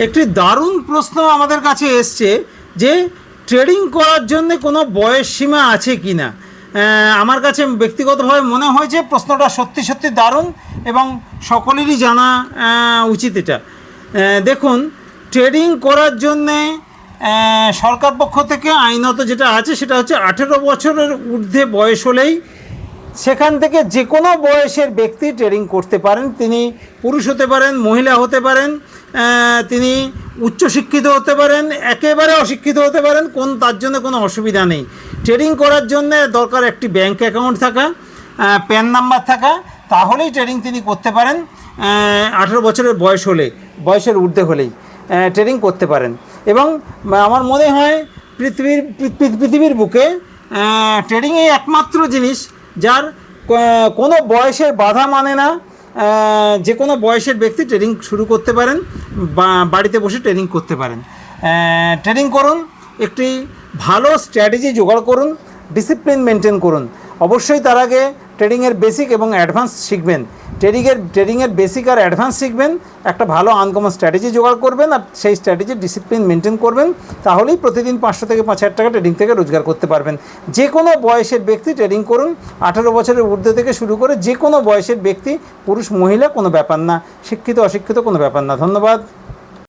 একটি দারুণ প্রশ্ন আমাদের কাছে এসছে যে ট্রেডিং করার জন্য কোনো বয়স সীমা আছে কি না। আমার কাছে ব্যক্তিগতভাবে মনে হয়েছে প্রশ্নটা সত্যি সত্যি দারুণ এবং সকলেরই জানা উচিত এটা। দেখুন, ট্রেডিং করার জন্যে সরকার পক্ষ থেকে আইনত যেটা আছে সেটা হচ্ছে 18 বছরের ঊর্ধ্বে বয়স হলেই সেখান থেকে যে কোনো বয়সের ব্যক্তি ট্রেডিং করতে পারেন। তিনি পুরুষ হতে পারেন, মহিলা হতে পারেন, তিনি উচ্চশিক্ষিত হতে পারেন, একেবারে অশিক্ষিত হতে পারেন, তার জন্য কোনো অসুবিধা নেই। ট্রেডিং করার জন্য দরকার একটি ব্যাঙ্ক অ্যাকাউন্ট থাকা, প্যান নাম্বার থাকা, তাহলেই ট্রেডিং তিনি করতে পারেন। 18 বছরের বয়সের ঊর্ধ্বে হলেই ট্রেডিং করতে পারেন। এবং আমার মনে হয় পৃথিবীর বুকে ট্রেডিংই একমাত্র জিনিস যার কোনো বয়সের বাধা মানে না। যে কোনো বয়সের ব্যক্তি ট্রেডিং শুরু করতে পারেন, বাড়িতে বসে ট্রেডিং করতে পারেন। ট্রেডিং করুন, একটি ভালো স্ট্র্যাটেজি জোগাড় করুন, ডিসিপ্লিন মেনটেন করুন। অবশ্যই তার আগে ট্রেডিংয়ের বেসিক এবং অ্যাডভান্স শিখবেন। ট্রেডিংয়ের বেসিক আর অ্যাডভান্স শিখবেন, একটা ভালো আনকমন স্ট্র্যাটেজি জোগাড় করবেন আর সেই স্ট্র্যাটেজির ডিসিপ্লিন মেনটেন করবেন। তাহলেই প্রতিদিন 500 থেকে 5000 টাকা ট্রেডিং থেকে রোজগার করতে পারবেন। যে কোনো বয়সের ব্যক্তি ট্রেডিং করুন, 18 বছরের ঊর্ধ্বে থেকে শুরু করে যে কোনো বয়সের ব্যক্তি, পুরুষ মহিলা কোনো ব্যাপার না, শিক্ষিত অশিক্ষিত কোনো ব্যাপার না। ধন্যবাদ।